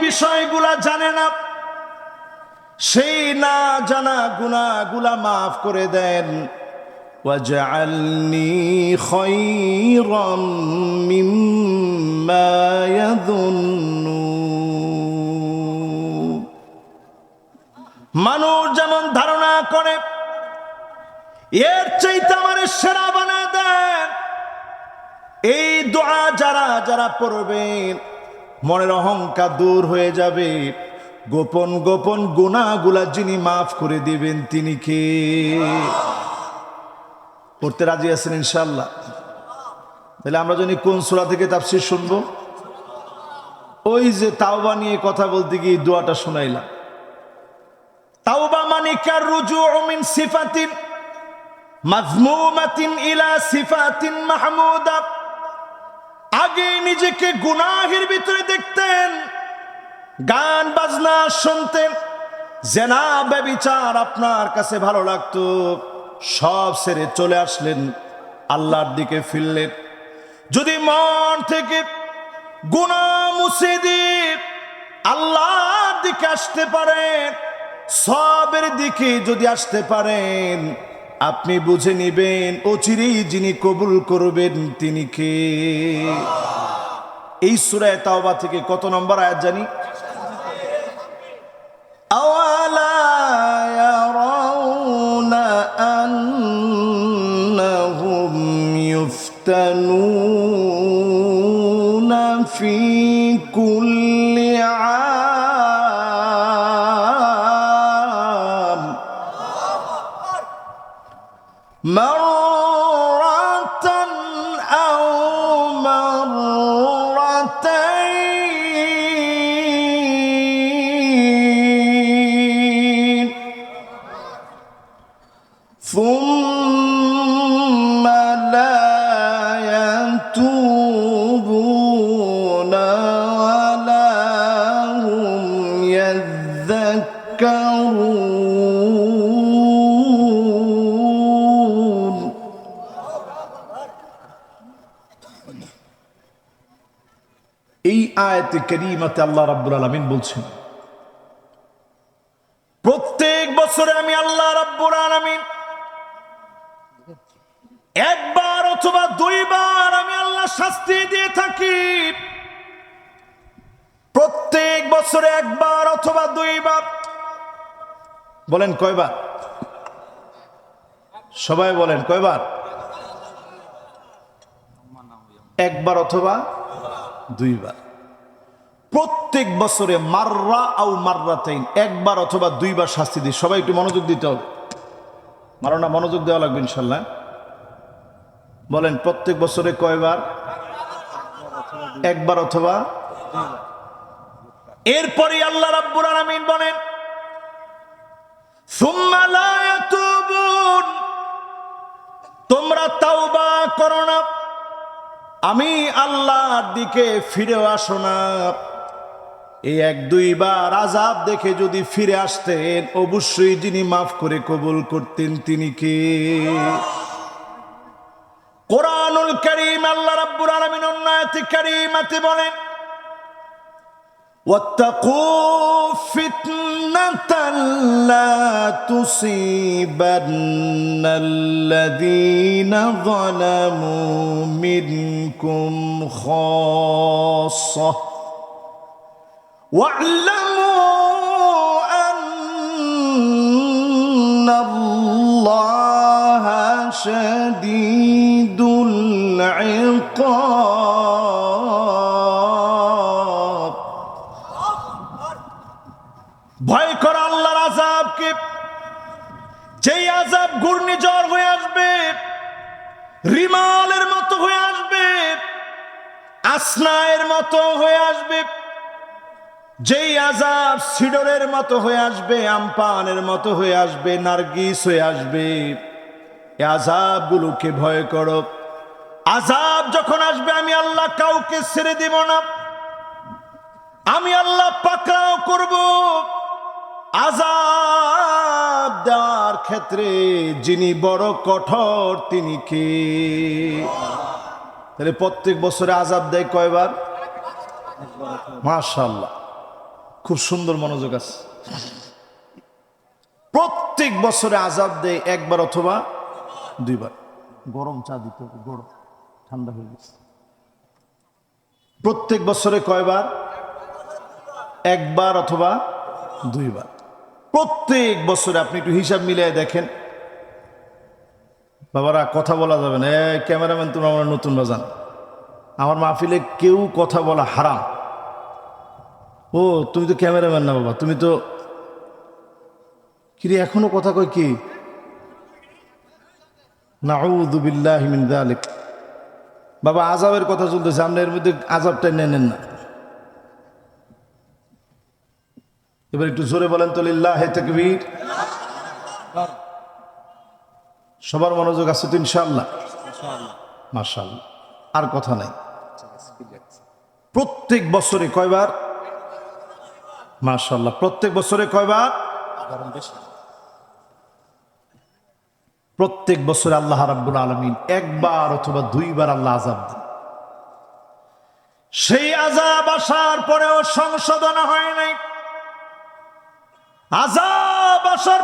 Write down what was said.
বিষয়গুলা জানে না, সেই না জানা গুনাহগুলা মাফ করে দেন। ওয়াজআলনি খায়রাম মিম্মা ইয়াযুন্নুন। মানুষ যেমন ধারণা করে এর চাইতে আমার সেরা বানা দেন। এই দোয়া যারা যারা পড়বেন মনের অহংকার দূর হয়ে যাবে। গোপন গোপন গুনাহগুলা যিনি মাফ করে দিবেন তিনি কে? পড়তে রাজি আছেন ইনশাআল্লাহ? তাহলে আমরা জানি কোন সূরা থেকে তাফসীর শুনবো? ওই যে তাওবা নিয়ে কথা বলতে গিয়ে দোয়াটা শোনাইলাম। তাওবা মানে কার রুজুউ মিন সিফাতিন মাযমুমাতিন ইলা সিফাতিন মাহমুদা। আগে নিজেকে গুনাহের ভিতরে দেখতেন, গান বাজনা শুনতেন, জেনা ব্যভিচার আপনার কাছে ভালো লাগতো, সব ছেড়ে চলে আসলেন, আল্লাহর দিকে ফিরলেন। যদি মন থেকে গুনাহ মুছে দিয়ে আল্লাহর দিকে আসতে পারেন, সবের দিকে যদি আসতে পারেন, আপনি বুঝে নিবেন অচিরেই যিনি কবুল করবেন তিনি কে? এই সূরা তাওবা থেকে কত নম্বর আয়াত জানি? আওয়ালা ইয়ারাউনা আন্নাহুম ইফতানুনা ফি কুল্লি আম মাররাতান আও মাররাতাইন সুম্মা লা ইয়াতুবুনা ওয়ালা হুম ইয়াযাক্কারুন। এই আয়াতে কারীমাতে আল্লাহ রাব্বুল আলামিন বলছেন, প্রত্যেক বছরে আমি আল্লাহ রাব্বুল আলামিন একবার অথবা দুইবার আমি আল্লাহ শাস্তি দিয়ে থাকি। প্রত্যেক বছরে একবার অথবা দুইবার। বলেন কয়বার? সবাই বলেন কয়বার? একবার অথবা দুইবার। প্রত্যেক বছরে মাররা আও মাররাতাইন, একবার অথবা দুইবার শাস্তি দিই। সবাই একটু মনোযোগ দিতে হবে, মারো না, মনোযোগ দেওয়া লাগবে ইনশাল্লাহ। বলেন প্রত্যেক বছরে কয়বার? একবার অথবা। এরপরে আল্লাহ রাব্বুল আলামিন বলেন, সুম্মা লা ইয়াতুবুন, তোমরা তাওবা করো না, আমি আল্লাহর দিকে ফিরেও আসো না। এই এক দুইবার আযাব দেখে যদি ফিরে আসতেন, অবশ্যই যিনি মাফ করে কবুল করতেন তিনি কে? কোরআনুল কারীম আল্লাহ রাব্বুল আলামিন অন্য আয়াতে কারীমাতে বলেন, ওয়াত্তাকু ফিতনাতান লা তুসিবান্নাল্লাযীনা যালামু মিনকুম খাসসাহ ওয়া'লামু আন্নাল্লাহা শাদীদুল ইকাব। ভয় কর আল্লাহর আযাবকে, যেই আযাব ঘূর্ণিঝড় হয়ে আসবে, রিমালের মতো হয়ে আসবে, আসনায়ের মতো হয়ে আসবে, যেই আযাব সিডরের মতো হয়ে আসবে, আমপানের মতো হয়ে আসবে, নার্গিস হয়ে আসবে। এই আযাবগুলোকে ভয় করো। আযাব যখন আসবে আমি আল্লাহ কাউকে ছেড়ে দেব না, আমি আল্লাহ পাকড়াও করব। আযাব দেওয়ার ক্ষেত্রে যিনি বড় কঠোর তিনি কে? তাহলে প্রত্যেক বছরে আযাব দেয় কয়বার? মাশাআল্লাহ। খুব সুন্দর মনোযোগ আছে। প্রত্যেক বছরে আযাব দেয় একবার অথবা দুইবার। গরম চা দিতে হবে, গরম, ঠান্ডা হয়ে গেছে। প্রত্যেক বছরে কয়বার? একবার অথবা দুইবার। প্রত্যেক বছরে আপনি একটু হিসাব মিলিয়ে দেখেন। বাবারা কথা বলা যাবে না, ক্যামেরাম্যান তোমরা আমরা নতুন বাজান, আমার মাহফিলে কেউ কথা বলা হারাম। ও তুমি তো ক্যামেরাম্যান না বাবা, তুমি তো কিরে এখনো কথা কয় কি? নাউযু বিল্লাহি মিন যালিক। বাবা আযাবের কথা চলতেছে, আপনি এর মধ্যে আযাবটা নেন না। এবার একটু জোরে বলেন তো লিল্লাহি তাকবীর। সবার মনোযোগ আছে তো ইনশাআল্লাহ? মাশাআল্লাহ। আর কথা নাই। প্রত্যেক বছরে কয়বার? মাশাআল্লাহ। প্রত্যেক বছরে কয়বার? প্রত্যেক বছরে আল্লাহ রাব্বুল আলামিন একবার অথবা দুইবার আল্লাহ আযাব দেন। সেই আযাব আসার পরেও সংশোধন হয় নাই। আযাব আসার